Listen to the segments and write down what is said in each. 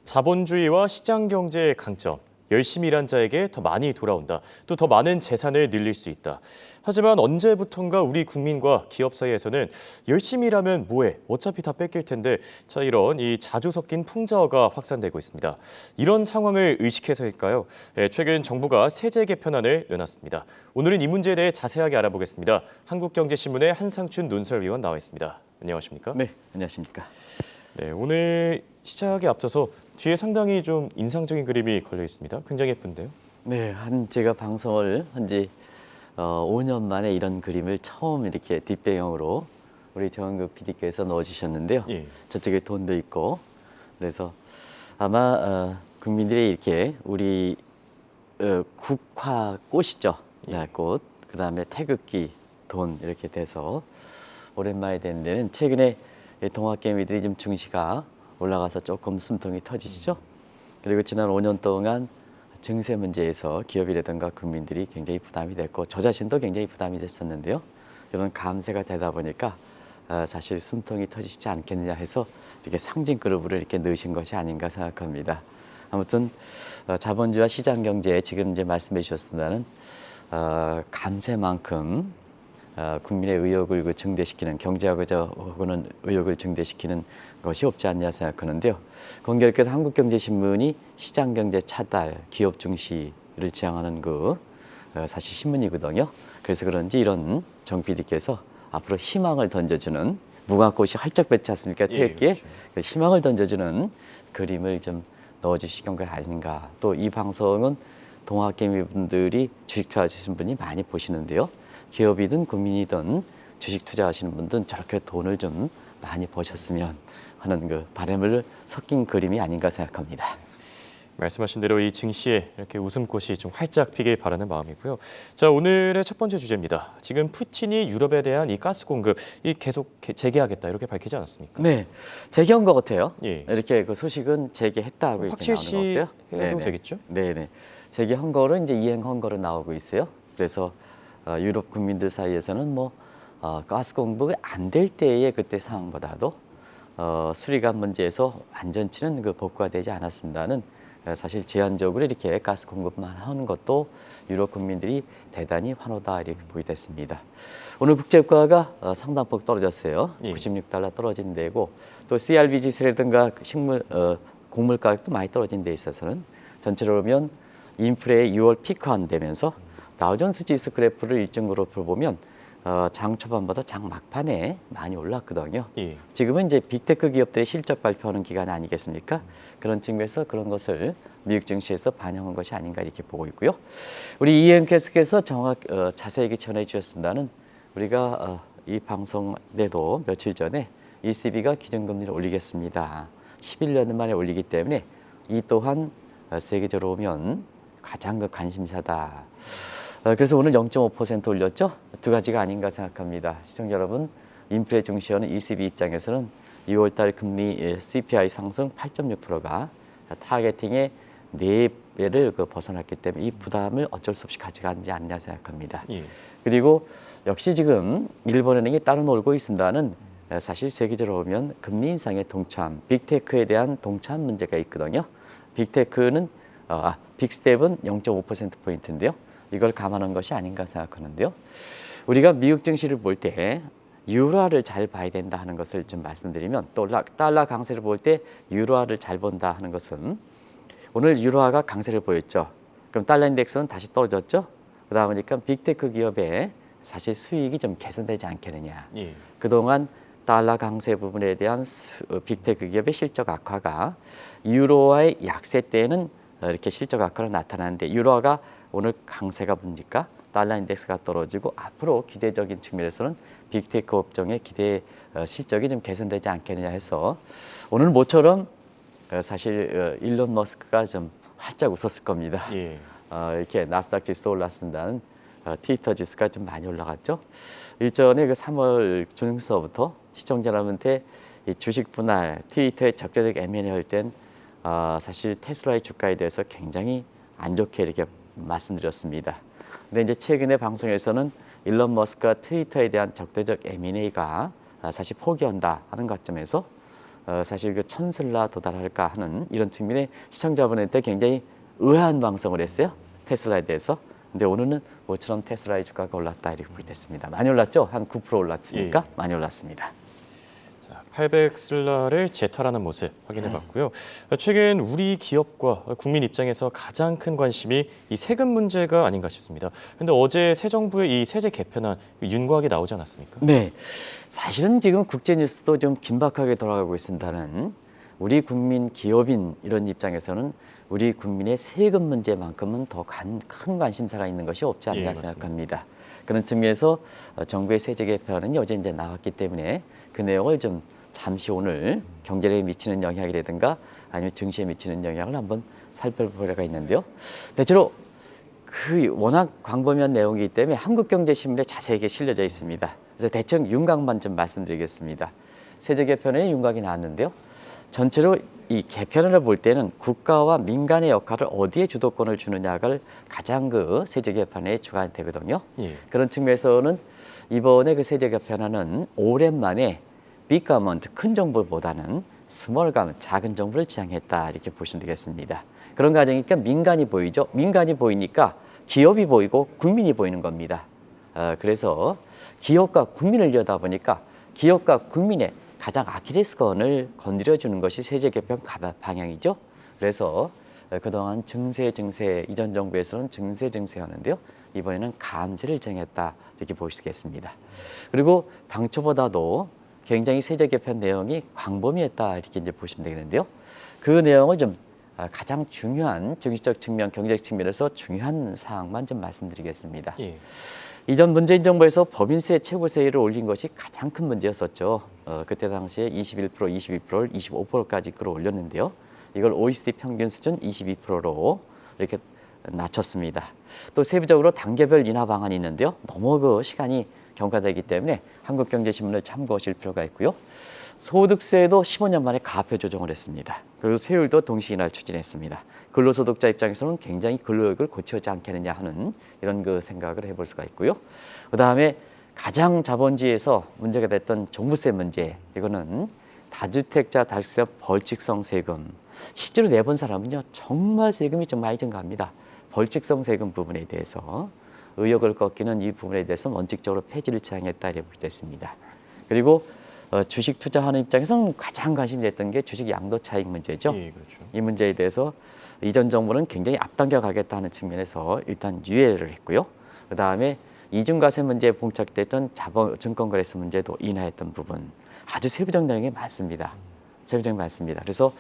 자본주의와 시장 경제의 강점, 열심히 일한 자에게 더 많이 돌아온다. 또 더 많은 재산을 늘릴 수 있다. 하지만 언제부턴가 우리 국민과 기업 사이에서는 열심히 일하면 뭐해? 어차피 다 뺏길 텐데. 이런 자주 섞인 풍자어가 확산되고 있습니다. 이런 상황을 의식해서일까요? 최근 정부가 세제 개편안을 내놨습니다. 오늘은 이 문제에 대해 자세하게 알아보겠습니다. 한국경제신문의 한상춘 논설위원 나와 있습니다. 안녕하십니까? 네, 안녕하십니까? 네, 오늘 시작에 앞서서 뒤에 상당히 좀 인상적인 그림이 걸려 있습니다. 굉장히 예쁜데요. 네, 제가 방송을 한 지 5년 만에 이런 그림을 처음 이렇게 뒷배경으로 우리 정은국 PD께서 넣어주셨는데요. 예. 저쪽에 돈도 있고 그래서 아마 국민들이 이렇게 우리 국화 꽃이죠. 네, 꽃. 그다음에 태극기, 돈 이렇게 돼서 오랜만에 된 데는 최근에 동학개미들이 좀 증시가 올라가서 조금 숨통이 터지시죠. 그리고 지난 5년 동안 증세 문제에서 기업이라든가 국민들이 굉장히 부담이 됐고 저 자신도 굉장히 부담이 됐었는데요. 이런 감세가 되다 보니까 사실 숨통이 터지지 않겠느냐 해서 이렇게 상징 그룹으로 이렇게 넣으신 것이 아닌가 생각합니다. 아무튼 자본주의와 시장 경제에 지금 이제 말씀해 주셨습니다는 감세만큼 국민의 의욕을 증대시키는 경제하고는 의욕을 증대시키는 것이 없지 않냐 생각하는데요. 공교롭게도 한국경제신문이 시장경제 차달, 기업 중시를 지향하는 사실 신문이거든요. 그래서 그런지 이런 정 PD께서 앞으로 희망을 던져주는 무궁화꽃이 활짝 폈지 않습니까? 태극기에 예, 그렇죠. 희망을 던져주는 그림을 좀 넣어주시는 게 아닌가. 또 이 방송은 동학개미 분들이 주식 투자하시는 분이 많이 보시는데요. 기업이든 국민이든 주식 투자하시는 분들은 저렇게 돈을 좀 많이 버셨으면 하는 바람을 섞인 그림이 아닌가 생각합니다. 말씀하신 대로 이 증시에 이렇게 웃음꽃이 좀 활짝 피길 바라는 마음이고요. 자, 오늘의 첫 번째 주제입니다. 지금 푸틴이 유럽에 대한 이 가스 공급 계속 재개하겠다 이렇게 밝히지 않았습니까? 네, 재개한 것 같아요. 예. 이렇게 그 소식은 재개했다고 이렇게 나오는 것 같고요. 확실시해도 되겠죠? 네네. 재개한 거를 이제 이행한 거로 나오고 있어요. 그래서 유럽 국민들 사이에서는 가스 공급이 안 될 때의 그때 상황보다도 수리관 문제에서 완전치는 복구가 되지 않았습니다는 사실 제한적으로 이렇게 가스 공급만 하는 것도 유럽 국민들이 대단히 환호다 이렇게 보이됐습니다. 오늘 국제유가가 상당폭 떨어졌어요. 예. 96달러 떨어진 데고 또 CRB 지수라든가 곡물 가격도 많이 떨어진 데 있어서는 전체로 보면 인플레의 6월 피크한 되면서 다우존스 지수 그래프를 일정 그래프를 보면 장 초반보다 장 막판에 많이 올랐거든요. 예. 지금은 이제 빅테크 기업들의 실적 발표하는 기간 아니겠습니까? 그런 측면에서 그런 것을 미국 증시에서 반영한 것이 아닌가 이렇게 보고 있고요. 우리 이엠캐스께서 자세하게 전해 주셨습니다는 우리가 이 방송 내도 며칠 전에 ECB가 기준금리를 올리겠습니다. 11년 만에 올리기 때문에 이 또한 세계적으로 보면 가장 관심사다. 그래서 오늘 0.5% 올렸죠. 두 가지가 아닌가 생각합니다. 시청자 여러분, 인플레 중시하는 ECB 입장에서는 2월달 금리 CPI 상승 8.6%가 타겟팅의 4배를 벗어났기 때문에 이 부담을 어쩔 수 없이 가져가지 않냐 생각합니다. 예. 그리고 역시 지금 일본은행이 따로 놀고 있습니다는 사실 세계적으로 보면 금리 인상의 동참, 빅테크에 대한 동참 문제가 있거든요. 빅테크는 빅스텝은 0.5%포인트인데요. 이걸 감안한 것이 아닌가 생각하는데요. 우리가 미국 증시를 볼 때 유로화를 잘 봐야 된다 하는 것을 좀 말씀드리면 또 달러 강세를 볼 때 유로화를 잘 본다 하는 것은 오늘 유로화가 강세를 보였죠. 그럼 달러 인덱스는 다시 떨어졌죠. 그러다 보니까 빅테크 기업의 사실 수익이 좀 개선되지 않겠느냐. 예. 그동안 달러 강세 부분에 대한 빅테크 기업의 실적 악화가 유로화의 약세 때는 이렇게 실적 악화로 나타나는데 유로화가 오늘 강세가 보니까 달러 인덱스가 떨어지고 앞으로 기대적인 측면에서는 빅테크 업종의 기대 실적이 좀 개선되지 않겠느냐 해서 오늘 모처럼 사실 일론 머스크가 좀 활짝 웃었을 겁니다. 예. 이렇게 나스닥 지수 올랐습니다는 트위터 지수가 좀 많이 올라갔죠. 일전에 3월 중서부터 시청자 여러분한테 이 주식 분할 트위터에 적극적 M&A 할 땐 사실 테슬라의 주가에 대해서 굉장히 안 좋게 이렇게 말씀드렸습니다. 근데 이제 최근에 방송에서는 일론 머스크가 트위터에 대한 적대적 M&A가 사실 포기한다 하는 관점에서 사실 그 천슬라 도달할까 하는 이런 측면에 시청자분한테 굉장히 의아한 방송을 했어요. 테슬라에 대해서. 근데 오늘은 모처럼 테슬라의 주가가 올랐다 이렇게 됐습니다. 많이 올랐죠? 한 9% 올랐으니까 많이 올랐습니다. 800슬라를 재탈하는 모습 확인해봤고요. 최근 우리 기업과 국민 입장에서 가장 큰 관심이 이 세금 문제가 아닌가 싶습니다. 그런데 어제 새 정부의 이 세제 개편안 윤곽이 나오지 않았습니까? 네, 사실은 지금 국제 뉴스도 좀 긴박하게 돌아가고 있습니다는 우리 국민 기업인 이런 입장에서는 우리 국민의 세금 문제만큼은 더 큰 관심사가 있는 것이 없지 않냐 맞습니다. 생각합니다. 그런 측면에서 정부의 세제 개편은 어제 이제 나왔기 때문에 그 내용을 좀 잠시 오늘 경제에 미치는 영향이라든가 아니면 증시에 미치는 영향을 한번 살펴볼 필요가 있는데요. 대체로 그 워낙 광범위한 내용이기 때문에 한국경제신문에 자세하게 실려져 있습니다. 그래서 대충 윤곽만 좀 말씀드리겠습니다. 세제 개편에 윤곽이 나왔는데요. 전체로 이 개편을 볼 때는 국가와 민간의 역할을 어디에 주도권을 주느냐가 가장 그 세제 개편의 주가 되거든요. 그런 측면에서는 이번에 그 세제 개편안은 오랜만에 빅 가먼트 큰 정부보다는 스몰 가먼트 작은 정부를 지향했다 이렇게 보시면 되겠습니다. 그런 과정이니까 민간이 보이죠. 민간이 보이니까 기업이 보이고 국민이 보이는 겁니다. 그래서 기업과 국민을 이어다 보니까 기업과 국민의 가장 아킬레스건을 건드려주는 것이 세제 개편 방향이죠. 그래서 그동안 증세 이전 정부에서는 증세하는데요. 이번에는 감세를 정했다 이렇게 보시겠습니다. 그리고 당초보다도 굉장히 세제 개편 내용이 광범위했다 이렇게 이제 보시면 되겠는데요. 그 내용을 좀 가장 중요한 정치적 측면, 경제적 측면에서 중요한 사항만 좀 말씀드리겠습니다. 이전 문재인 정부에서 법인세 최고세율을 올린 것이 가장 큰 문제였었죠. 그때 당시에 21%, 22%를 25%까지 끌어올렸는데요. 이걸 OECD 평균 수준 22%로 이렇게 낮췄습니다. 또 세부적으로 단계별 인하 방안이 있는데요. 너무 그 시간이 경과되기 때문에 한국경제신문을 참고하실 필요가 있고요. 소득세도 15년 만에 가압표 조정을 했습니다. 그리고 세율도 동시 인하를 추진했습니다. 근로소득자 입장에서는 굉장히 근로역을 고치지 않겠느냐 하는 이런 그 생각을 해볼 수가 있고요. 그다음에 가장 자본주의에서 문제가 됐던 종부세 문제, 이거는 다주택자 다주택자 벌칙성 세금. 실제로 내본 사람은요 정말 세금이 좀 많이 증가합니다. 벌칙성 세금 부분에 대해서 의욕을 꺾이는 이 부분에 대해서 원칙적으로 폐지를 지향했다 이렇게 됐습니다. 그리고 주식 투자하는 입장에서는 가장 관심이 됐던 게 주식 양도 차익 문제죠. 그렇죠. 이 문제에 대해서 이전 정부는 굉장히 앞당겨 가겠다 하는 측면에서 일단 유예를 했고요. 그다음에 이중과세 문제에 봉착됐던 증권거래소 문제도 인하했던 부분, 아주 세부적 내용이 많습니다. 세부적이 많습니다. 그래서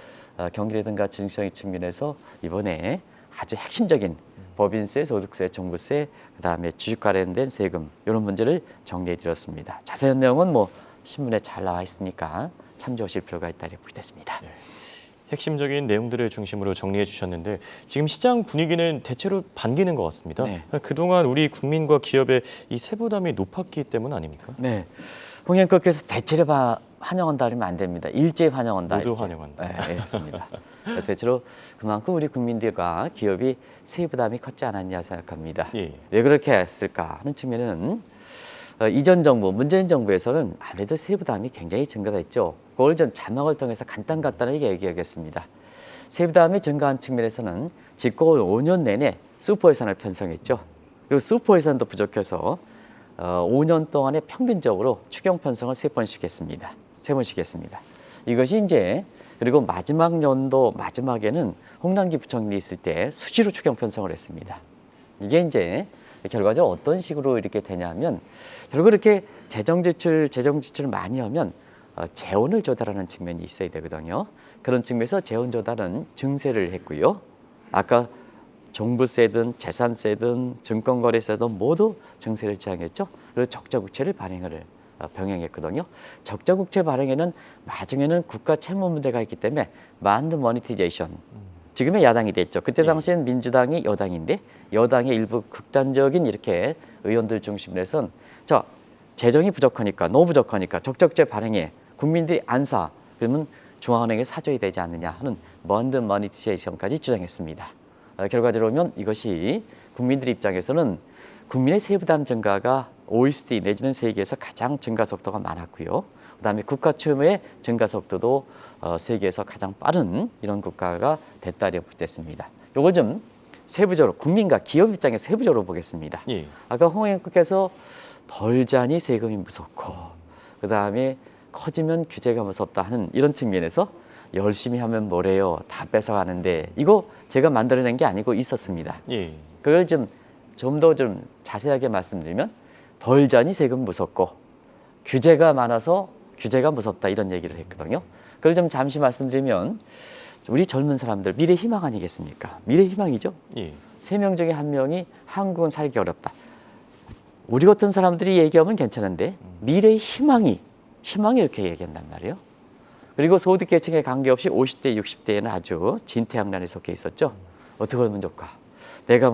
경기라든가 증시적인 측면에서 이번에 아주 핵심적인 법인세, 소득세, 종부세, 그다음에 주식 관련된 세금 이런 문제를 정리해 드렸습니다. 자세한 내용은 뭐 신문에 잘 나와 있으니까 참조하실 필요가 있다 이렇게 보겠습니다. 핵심적인 내용들을 중심으로 정리해 주셨는데 지금 시장 분위기는 대체로 반기는 것 같습니다. 그동안 우리 국민과 기업의 이 세부담이 높았기 때문 아닙니까? 네, 홍영국께서 대체로 환영한다 그러면 안 됩니다. 일제히 환영한다. 모두 이렇게. 환영한다. 네, 맞습니다. 대체로 그만큼 우리 국민들과 기업이 세부담이 컸지 않았냐 생각합니다. 왜 그렇게 했을까 하는 측면은 이전 정부, 문재인 정부에서는 아무래도 세부담이 굉장히 증가됐죠. 그걸 좀 자막을 통해서 간단하게 얘기하겠습니다. 세부담이 증가한 측면에서는 집권 5년 내내 슈퍼 예산을 편성했죠. 그리고 슈퍼 예산도 부족해서 5년 동안에 평균적으로 추경 편성을 3번씩 했습니다. 3번씩 했습니다. 이것이 이제 그리고 마지막 연도 마지막에는 홍남기 부총리 있을 때 수시로 추경 편성을 했습니다. 이게 이제 결과적으로 어떤 식으로 이렇게 되냐면 결국 이렇게 재정 지출을 많이 하면 재원을 조달하는 측면이 있어야 되거든요. 그런 측면에서 재원 조달은 증세를 했고요. 아까 종부세든 재산세든 증권거래세든 모두 증세를 지향했죠. 그리고 적자국채를 병행했거든요. 적자국채 발행에는 나중에는 국가 채무 문제가 있기 때문에 만드 모니티제이션. 지금의 야당이 됐죠. 그때 당시엔 민주당이 여당인데 여당의 일부 극단적인 이렇게 의원들 중심으로 해선 자 재정이 부족하니까 너무 부족하니까 적자국채 발행해 국민들이 안 사. 그러면 중앙은행에 사줘야 되지 않느냐 하는 만드 모니티제이션까지 주장했습니다. 결과적으로 보면 이것이 국민들 입장에서는 국민의 세부담 증가가 OECD 내지는 세계에서 가장 증가 속도가 많았고요. 그다음에 국가 채무의 증가 속도도 세계에서 가장 빠른 이런 국가가 됐다 이렇게 됐습니다. 요걸 좀 세부적으로 국민과 기업 입장에서 세부적으로 보겠습니다. 예. 아까 홍영국께서 벌자니 세금이 무섭고 그다음에 커지면 규제가 무섭다 하는 이런 측면에서 열심히 하면 뭐래요? 다 뺏어가는데 이거 제가 만들어낸 게 아니고 있었습니다. 예. 그걸 좀 더 좀 자세하게 말씀드리면 벌자니 세금 무섭고 규제가 많아서 규제가 무섭다 이런 얘기를 했거든요. 그걸 좀 잠시 말씀드리면 우리 젊은 사람들 미래 희망 아니겠습니까? 미래 희망이죠. 예. 3명 중에 1명이 한국은 살기 어렵다. 우리 같은 사람들이 얘기하면 괜찮은데 미래의 희망이 이렇게 얘기한단 말이에요. 그리고 소득계층에 관계없이 50대, 60대에는 아주 진퇴양난에 속해 있었죠. 어떻게 하면 좋을까? 내가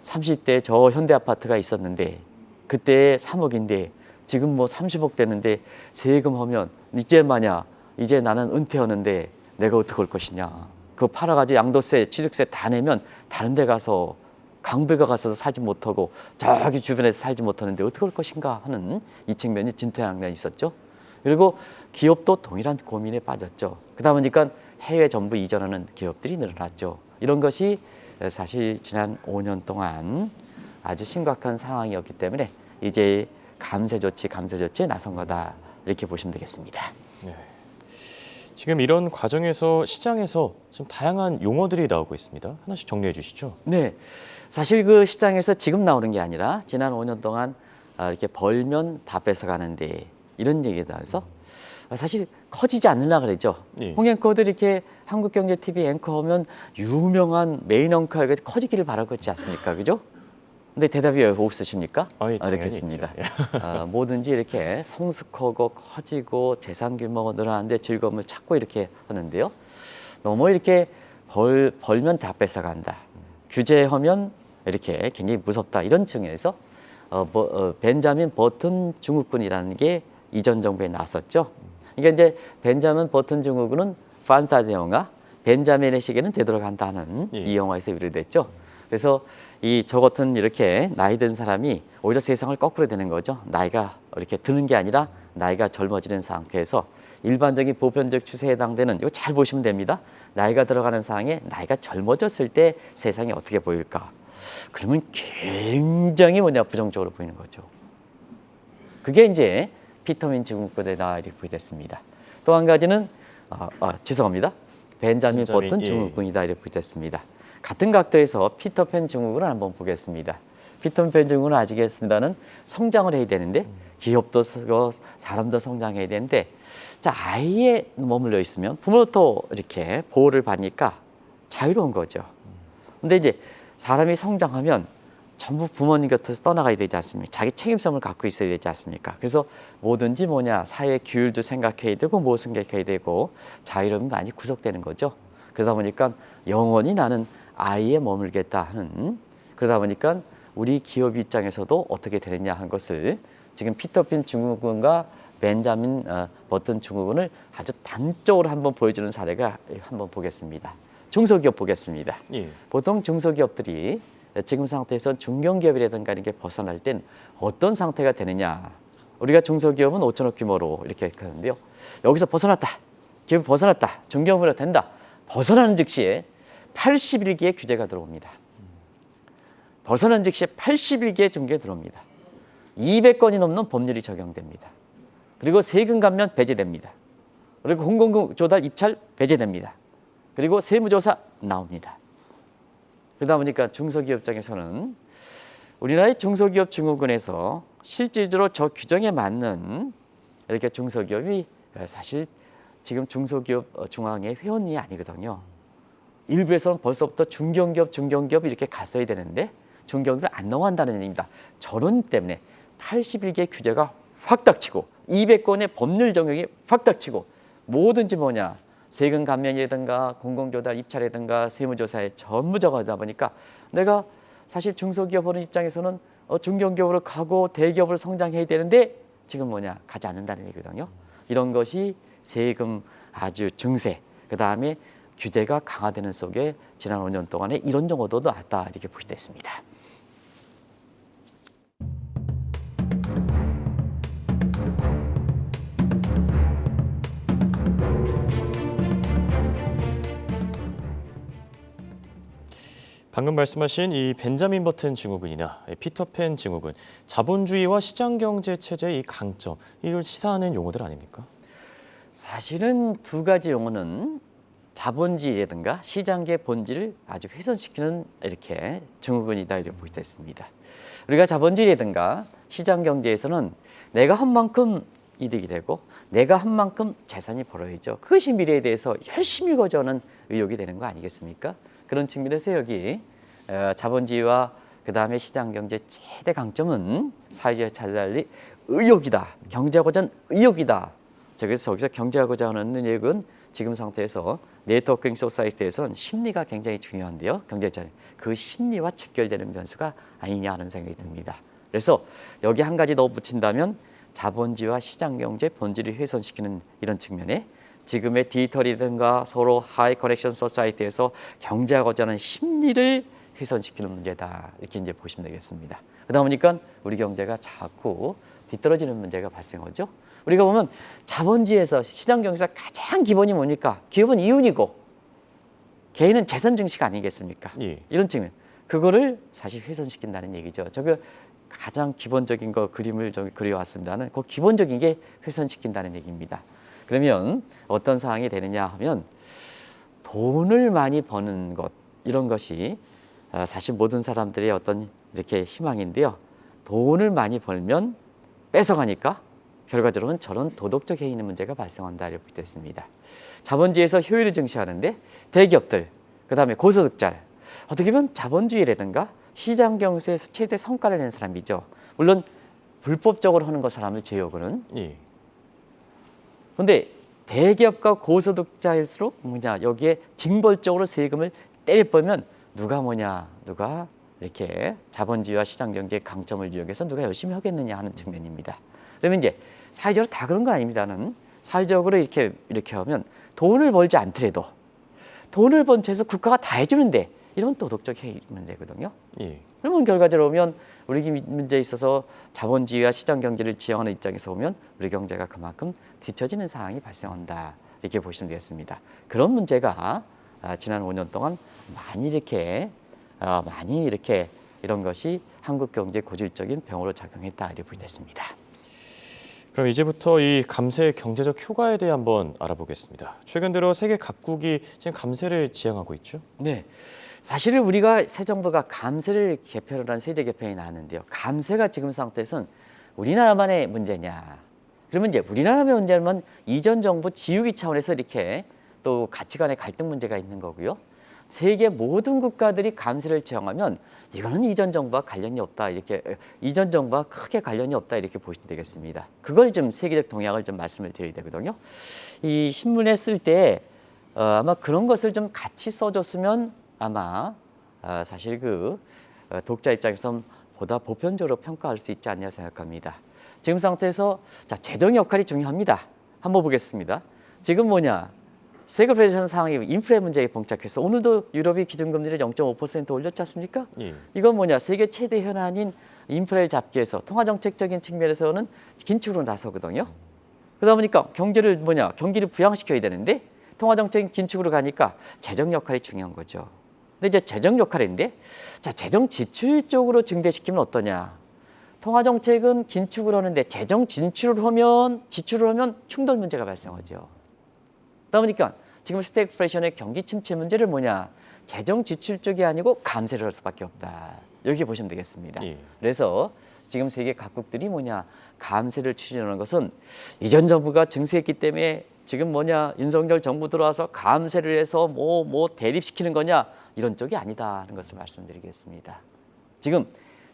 30대에 저 현대아파트가 있었는데 그때 3억인데 지금 뭐 30억 되는데 세금 하면 이제 나는 은퇴하는데 내가 어떻게 할 것이냐. 그거 팔아가지고 양도세, 취득세 다 내면 다른 데 가서 강배가 가서 살지 못하고 저기 주변에서 살지 못하는데 어떻게 할 것인가 하는 이 측면이 진퇴양난이 있었죠. 그리고 기업도 동일한 고민에 빠졌죠. 그러다 보니까 해외 전부 이전하는 기업들이 늘어났죠. 이런 것이 사실 지난 5년 동안 아주 심각한 상황이었기 때문에 이제 감세 조치에 나선 거다 이렇게 보시면 되겠습니다. 네. 지금 이런 과정에서 시장에서 좀 다양한 용어들이 나오고 있습니다. 하나씩 정리해 주시죠. 네, 사실 그 시장에서 지금 나오는 게 아니라 지난 5년 동안 이렇게 벌면 다 뺏어가는데 이런 얘기에 대해서 사실 커지지 않으려 그러죠. 예. 홍앵커들 이렇게 한국경제TV 앵커하면 유명한 메인 앵커에게 커지기를 바랄 것 같지 않습니까? 그죠? 근데 대답이 왜 없으십니까? 당연히 이렇게 했습니다. 뭐든지 이렇게 성숙하고 커지고 재산 규모가 늘어나는데 즐거움을 찾고 이렇게 하는데요. 너무 이렇게 벌면 다 뺏어간다. 규제하면 이렇게 굉장히 무섭다. 이런 측면에서 벤자민 버튼 증후군이라는 게 이전 정부에 나왔었죠. 그러니까 이제 벤자민 버튼 증후군은 판사드 영화 벤자민의 시계는 되돌아간다는 예. 이 영화에서 유래됐죠. 그래서 저 같은 이렇게 나이 든 사람이 오히려 세상을 거꾸로 되는 거죠. 나이가 이렇게 드는 게 아니라 나이가 젊어지는 상태에서 일반적인 보편적 추세에 해당되는 이거 잘 보시면 됩니다. 나이가 들어가는 상황에 나이가 젊어졌을 때 세상이 어떻게 보일까? 그러면 굉장히 부정적으로 보이는 거죠. 그게 이제 피터민 증후군에다 이렇게 부여됐습니다. 또 한 가지는 죄송합니다. 벤자민 버튼 증후군이다 이렇게 부여됐습니다. 같은 각도에서 피터팬 증후군을 한번 보겠습니다. 피터팬 증후군은 아시겠습니다는 성장을 해야 되는데 기업도 사람도 성장해야 되는데 자 아이에 머물러 있으면 부모도 이렇게 보호를 받으니까 자유로운 거죠. 근데 이제 사람이 성장하면 전부 부모님 곁에서 떠나가야 되지 않습니까? 자기 책임성을 갖고 있어야 되지 않습니까? 그래서 뭐든지 사회 규율도 생각해야 되고 뭐 생각해야 되고 자유로움이 많이 구속되는 거죠. 그러다 보니까 영원히 나는 아이에 머물겠다 하는 그러다 보니까 우리 기업 입장에서도 어떻게 되느냐 한 것을 지금 피터팬 증후군과 벤자민 버튼 증후군을 아주 단적으로 한번 보여주는 사례가 한번 보겠습니다. 중소기업 보겠습니다. 예. 보통 중소기업들이 지금 상태에서 중견기업이라든가 이렇게 벗어날 땐 어떤 상태가 되느냐. 우리가 중소기업은 5천억 규모로 이렇게 하는데요. 여기서 벗어났다. 기업이 벗어났다. 중견기업으로 된다. 벗어나는 즉시에 81개의 규제가 들어옵니다. 벗어난 즉시에 81개의 중개가 들어옵니다. 200건이 넘는 법률이 적용됩니다. 그리고 세금 감면 배제됩니다. 그리고 공공금 조달 입찰 배제됩니다. 그리고 세무조사 나옵니다. 그러다 보니까 중소기업 입장에서는 우리나라의 중소기업 증후군에서 실질적으로 저 규정에 맞는 이렇게 중소기업이 사실 지금 중소기업 중앙회 회원이 아니거든요. 일부에서는 벌써부터 중견기업 이렇게 갔어야 되는데 중견기업을 안 넘어간다는 얘기입니다. 저런 때문에 81개 규제가 확 닥치고 200건의 법률 적용이 확 닥치고 뭐든지 세금 감면이라든가 공공조달 입찰이라든가 세무조사에 전부 적어다 보니까 내가 사실 중소기업 하는 입장에서는 중견기업으로 가고 대기업으로 성장해야 되는데 지금 가지 않는다는 얘기거든요. 이런 것이 세금 아주 증세 그다음에 규제가 강화되는 속에 지난 5년 동안에 이런 정도도 나왔다 이렇게 볼 수 있습니다. 방금 말씀하신 이 벤자민 버튼 증후군이나 피터팬 증후군, 자본주의와 시장 경제 체제의 이 강점, 이걸 시사하는 용어들 아닙니까? 사실은 두 가지 용어는 자본주의라든가 시장의 본질을 아주 훼손시키는 이렇게 증후군이다 이렇게 볼 수 있습니다. 우리가 자본주의라든가 시장 경제에서는 내가 한 만큼 이득이 되고 내가 한 만큼 재산이 벌어야죠. 그것이 미래에 대해서 열심히 거주하는 의욕이 되는 거 아니겠습니까? 그런 측면에서 여기 자본주의와 그다음에 시장 경제 최대 강점은 사회주의와 달리 의욕이다. 경제하고자 의욕이다. 그래서 저기서 경제하고자 하는 의욕은 지금 상태에서 네트워킹 소사이티에서는 심리가 굉장히 중요한데요. 경제자는 그 심리와 직결되는 변수가 아니냐 하는 생각이 듭니다. 그래서 여기 한 가지 더 붙인다면 자본주의와 시장 경제 본질을 훼손시키는 이런 측면에 지금의 디지털이든가 서로 하이 커넥션 소사이티에서 경제하고자 하는 심리를 훼손시키는 문제다. 이렇게 이제 보시면 되겠습니다. 그러다 보니까 우리 경제가 자꾸 뒤떨어지는 문제가 발생하죠. 우리가 보면 자본주의에서 시장 경제에서 가장 기본이 뭡니까? 기업은 이윤이고 개인은 재산 증식 아니겠습니까? 예. 이런 측면. 그거를 사실 훼손시킨다는 얘기죠. 저거 가장 기본적인 거 그림을 저기 그려왔습니다는 그 기본적인 게 훼손시킨다는 얘기입니다. 그러면 어떤 상황이 되느냐 하면 돈을 많이 버는 것 이런 것이 사실 모든 사람들의 어떤 이렇게 희망인데요. 돈을 많이 벌면 뺏어가니까 결과적으로는 저런 도덕적 해이는 문제가 발생한다 이렇게 됐습니다. 자본주의에서 효율을 증시하는데 대기업들, 그다음에 고소득자 어떻게 보면 자본주의라든가 시장 경제에서 최대 성과를 낸 사람이죠. 물론 불법적으로 하는 것 사람을 제외하고는. 예. 그런데 대기업과 고소득자일수록 뭐냐 여기에 징벌적으로 세금을 때려버리면 누가 이렇게 자본주의와 시장 경제의 강점을 이용해서 누가 열심히 하겠느냐 하는 측면입니다. 그러면 이제 사회적으로 다 그런 거 아닙니다는 사회적으로 이렇게 하면 돈을 벌지 않더라도 돈을 번 채에서 국가가 다 해주는데 이런 도덕적 해이 문제거든요. 예. 그러면 결과적으로 보면 우리 문제에 있어서 자본주의와 시장 경제를 지향하는 입장에서 보면 우리 경제가 그만큼 뒤처지는 상황이 발생한다 이렇게 보시면 되겠습니다. 그런 문제가 지난 5년 동안 많이 이렇게 이런 것이 한국 경제 고질적인 병으로 작용했다 이렇게 보겠습니다. 그럼 이제부터 이 감세의 경제적 효과에 대해 한번 알아보겠습니다. 최근 들어 세계 각국이 지금 감세를 지향하고 있죠? 네. 사실은 우리가 새 정부가 감세를 개편을 한 세제 개편이 나왔는데요. 감세가 지금 상태에서는 우리나라만의 문제냐? 그러면 이제 우리나라의 문제는 이전 정부 지우기 차원에서 이렇게 또 가치관의 갈등 문제가 있는 거고요. 세계 모든 국가들이 감세를 지향하면 이거는 이전 정부와 관련이 없다 이렇게 이전 정부와 크게 관련이 없다 이렇게 보시면 되겠습니다. 그걸 좀 세계적 동향을 좀 말씀을 드려야 되거든요. 이 신문에 쓸 때 아마 그런 것을 좀 같이 써줬으면 아마 사실 그 독자 입장에서 보다 보편적으로 평가할 수 있지 않냐 생각합니다. 지금 상태에서 자 재정 역할이 중요합니다. 한번 보겠습니다. 지금 세그플레이션 상황이 인플레 문제에 봉착해서 오늘도 유럽이 기준금리를 0.5% 올렸지 않습니까? 예. 이건 세계 최대 현안인 인플레를 잡기 위해서 통화정책적인 측면에서는 긴축으로 나서거든요. 그러다 보니까 경기를 부양시켜야 되는데 통화정책인 긴축으로 가니까 재정 역할이 중요한 거죠. 근데 이제 재정 역할인데 자 재정 지출 쪽으로 증대시키면 어떠냐? 통화정책은 긴축을 하는데 재정 지출을 하면 충돌 문제가 발생하죠. 그러다 보니까 지금 스태그플레이션의 경기 침체 문제를 재정 지출 쪽이 아니고 감세를 할 수밖에 없다. 여기 보시면 되겠습니다. 예. 그래서 지금 세계 각국들이 감세를 추진하는 것은 이전 정부가 증세했기 때문에 지금 윤석열 정부 들어와서 감세를 해서 대립시키는 거냐 이런 쪽이 아니다 하는 것을 말씀드리겠습니다. 지금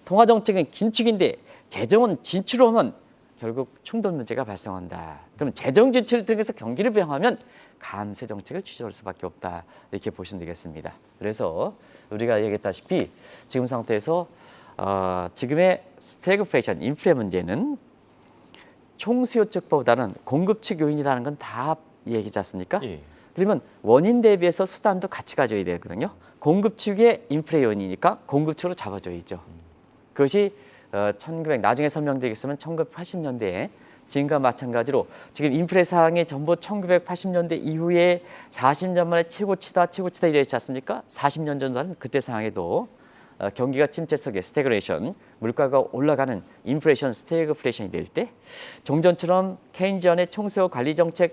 통화정책은 긴축인데 재정은 진출을 하면 결국 충돌 문제가 발생한다. 그럼 재정 지출을 통해서 경기를 부양하면 감세 정책을 추진할 수밖에 없다. 이렇게 보시면 되겠습니다. 그래서 우리가 얘기했다시피 지금 상태에서 지금의 스태그플레이션, 인플레 문제는 총수요 측보다는 공급 측 요인이라는 건 다 얘기지 않습니까? 예. 그러면 원인 대비해서 수단도 같이 가져야 되거든요. 공급 측의 인플레 요인이니까 공급 측으로 잡아줘야죠. 그것이 나중에 설명드리겠지만 1980년대에 지금과 마찬가지로 지금 인플레 상황이 전부 1980년대 이후에 40년 만에 최고치다 이랬지 않습니까? 40년 전에는 그때 상황에도 경기가 침체 속에 스태그레이션, 물가가 올라가는 인플레이션, 스태그플레이션이 될 때 종전처럼 케인지안의 총세와 관리 정책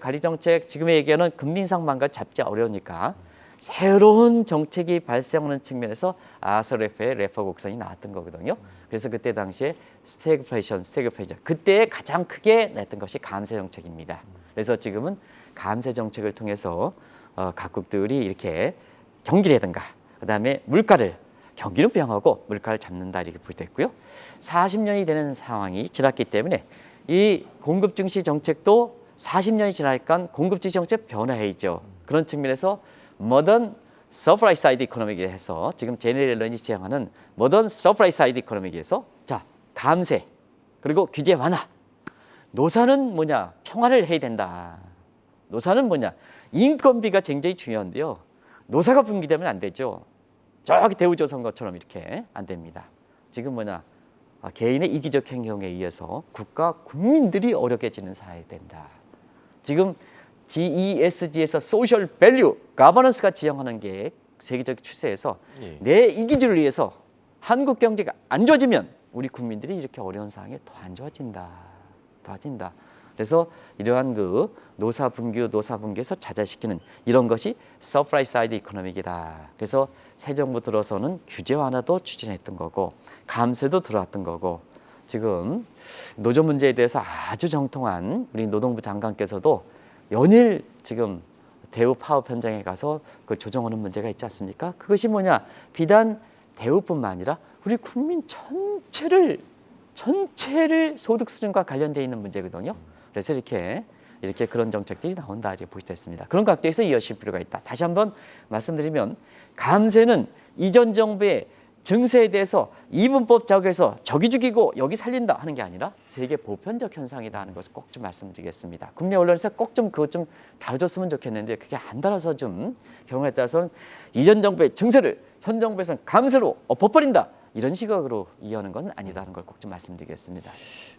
지금의 얘기하는 금리 인상만과 잡지 어려우니까 새로운 정책이 발생하는 측면에서 아서레프의 레퍼 곡선이 나왔던 거거든요. 그래서 그때 당시에 스태그플레이션 그때 가장 크게 냈던 것이 감세 정책입니다. 그래서 지금은 감세 정책을 통해서 각국들이 이렇게 경기라든가 그다음에 물가를 경기는 부양하고 물가를 잡는다 이렇게 볼 때 있고요. 40년이 되는 상황이 지났기 때문에 이 공급 증시 정책도 40년이 지나니까 공급 증시 정책 변화해야죠. 그런 측면에서 모던 서프라이 사이드 이코노믹에 해서 지금 제네럴 앨런이 지향하는 모던 서프라이 사이드 이코노믹에서 자 감세 그리고 규제 완화. 노사는 뭐냐? 평화를 해야 된다. 노사는 뭐냐? 인건비가 굉장히 중요한데요. 노사가 붕괴되면 안 되죠. 저기 대우조선 것처럼 이렇게 안 됩니다. 지금 뭐냐? 개인의 이기적 행동에 의해서 국가 국민들이 어렵게지는 사회가 된다. 지금 GESG에서 소셜 밸류 가버넌스가 지향하는 게 세계적 추세에서 내 이기주를 위해서 한국 경제가 안 좋아지면 우리 국민들이 이렇게 어려운 상황에 더 안 좋아진다. 그래서 이러한 그 노사분규에서 자자시키는 이런 것이 서프라이 사이드 이코노믹이다. 그래서 새 정부 들어서는 규제 완화도 추진했던 거고 감세도 들어왔던 거고 지금 노조 문제에 대해서 아주 정통한 우리 노동부 장관께서도 연일 지금 대우 파업 현장에 가서 그걸 조정하는 문제가 있지 않습니까? 그것이 뭐냐? 비단 대우뿐만 아니라 우리 국민 전체를 소득 수준과 관련되어 있는 문제거든요. 그래서 이렇게 그런 정책들이 나온다 이렇게 보일 때 있습니다. 그런 각도에서 이어질 필요가 있다. 다시 한번 말씀드리면 감세는 이전 정부의 증세에 대해서 이분법 적용해서 저기 죽이고 여기 살린다 하는 게 아니라 세계 보편적 현상이다 하는 것을 꼭 좀 말씀드리겠습니다. 국내 언론에서 꼭 좀 그것 좀 다뤄줬으면 좋겠는데 그게 안 달아서 좀 경우에 따라서는 이전 정부의 증세를 현 정부에서는 감세로 엎어버린다. 이런 식으로 이해하는 건 아니다는 걸 꼭 좀 말씀드리겠습니다.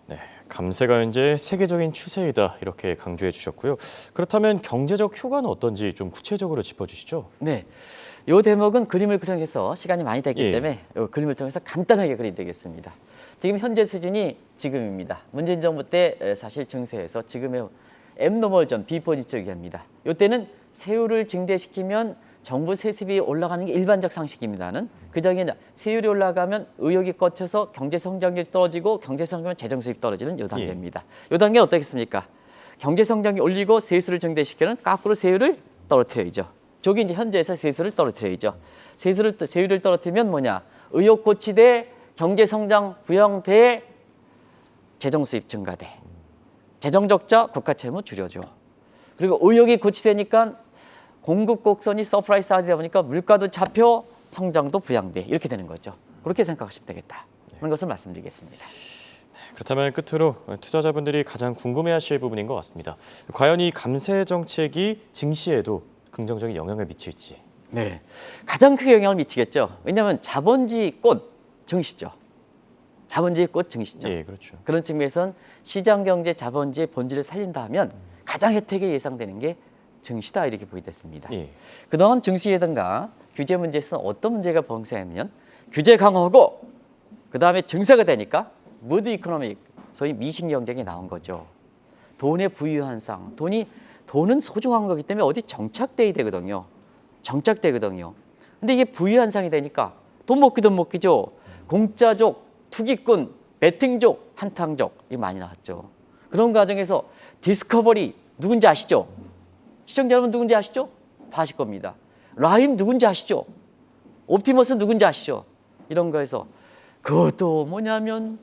네, 감세가 현재 세계적인 추세이다 이렇게 강조해 주셨고요. 그렇다면 경제적 효과는 어떤지 좀 구체적으로 짚어주시죠. 네, 이 대목은 그림을 그려서 시간이 많이 됐기 때문에 이 그림을 통해서 간단하게 그려드리겠습니다. 지금 현재 수준이 지금입니다. 문재인 정부 때 사실 증세에서 지금의 앱노멀 전 비포지적 얘기합니다. 이때는 세율을 증대시키면 정부 세습이 올라가는 게 일반적 상식입니다는 그중에 세율이 올라가면 의욕이 꽂혀서 경제 성장률이 떨어지고 경제 성장면 재정 수입 떨어지는 요 단계입니다. 요 단계 어떻겠습니까? 경제 성장이 올리고 세수를 증대시키는 거꾸로 세율을 떨어뜨려야죠. 저기 이제 현재에서 세수를 떨어뜨려야죠. 세율을 떨어뜨리면 뭐냐? 의욕 고취돼 경제 성장 부양돼 재정 수입 증가돼. 재정 적자 국가 채무 줄여줘. 그리고 의욕이 고취되니까 공급 곡선이 서프라이즈 하다 보니까 물가도 잡혀 성장도 부양돼 이렇게 되는 거죠. 그렇게 생각하시면 되겠다 하는 것을 말씀드리겠습니다. 그렇다면 끝으로 투자자분들이 가장 궁금해하실 부분인 것 같습니다. 과연 이 감세 정책이 증시에도 긍정적인 영향을 미칠지. 네, 가장 크게 영향을 미치겠죠. 왜냐하면 자본주의 꽃 증시죠. 자본주의 꽃 증시죠. 예, 그렇죠. 그런 측면에선 시장 경제 자본주의 본질을 살린다 하면 가장 혜택이 예상되는 게 증시다 이렇게 보이됐습니다. 예. 그동안 증시라든가 규제 문제에서는 어떤 문제가 발생하면 규제 강화하고 그다음에 증세가 되니까 무드 이코노믹 소위 미식 경쟁이 나온 거죠. 돈의 부유 현상, 돈은 소중한 거기 때문에 어디 정착돼야 되거든요. 근데 이게 부유 현상이 되니까 돈 먹기죠. 공짜족, 투기꾼, 베팅족, 한탕족 이 많이 나왔죠. 그런 과정에서 디스커버리 누군지 아시죠? 시청자 여러분 누군지 아시죠? 다 아실 겁니다. 라임 누군지 아시죠? 옵티머스 누군지 아시죠? 이런 거에서 그것도 뭐냐면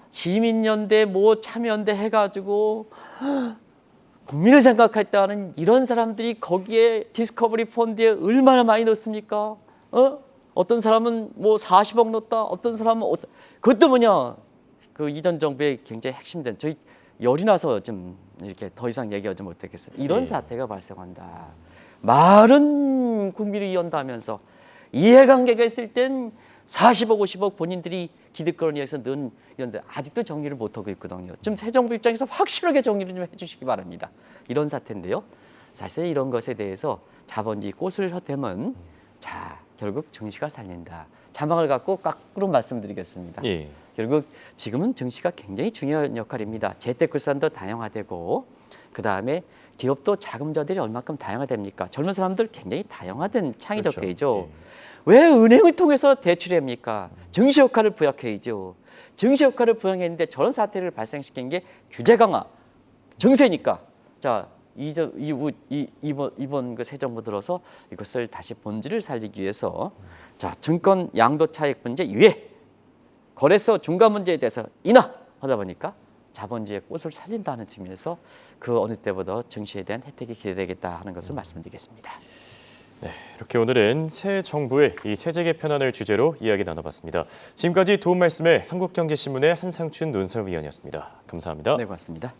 시민연대 참여연대 해가지고 국민을 생각했다는 이런 사람들이 거기에 디스커버리 펀드에 얼마나 많이 넣습니까? 어떤 사람은 40억 넣었다. 어떤 사람은 그것도 뭐냐? 그 이전 정부의 굉장히 핵심된 저희 열이 나서 좀 이렇게 더 이상 얘기하지 못하겠어요. 이런 사태가 발생한다. 말은 국민을 이연다면서 이해관계가 있을 땐 40억, 50억 본인들이 기득권에서 는 이런데 아직도 정리를 못하고 있거든요. 좀 새 정부 입장에서 확실하게 정리를 좀 해주시기 바랍니다. 이런 사태인데요. 사실 이런 것에 대해서 자본주의 꽃을 헛되면 자 결국 정시가 살린다. 자막을 갖고 거꾸로 말씀드리겠습니다. 예. 결국 지금은 정시가 굉장히 중요한 역할입니다. 재테크산도 다양화되고 그다음에 기업도 자금자들이 얼마큼 다양화됩니까? 젊은 사람들 굉장히 다양화된 창의적 그렇죠. 계죠. 예. 왜 은행을 통해서 대출합니까? 증시 역할을 부양해야죠. 증시 역할을 부양했는데 저런 사태를 발생시킨 게 규제 강화, 정세니까. 자, 이번 그 새 정부 들어서 이것을 다시 본질을 살리기 위해서 자 증권 양도 차익 문제 이외 거래소 중간 문제에 대해서 인하하다 보니까 자본주의의 꽃을 살린다는 측면에서 그 어느 때보다 증시에 대한 혜택이 기대되겠다 하는 것을 말씀드리겠습니다. 네, 이렇게 오늘은 새 정부의 이 세제 개편안을 주제로 이야기 나눠봤습니다. 지금까지 도움 말씀에 한국경제신문의 한상춘 논설위원이었습니다. 감사합니다. 네, 고맙습니다.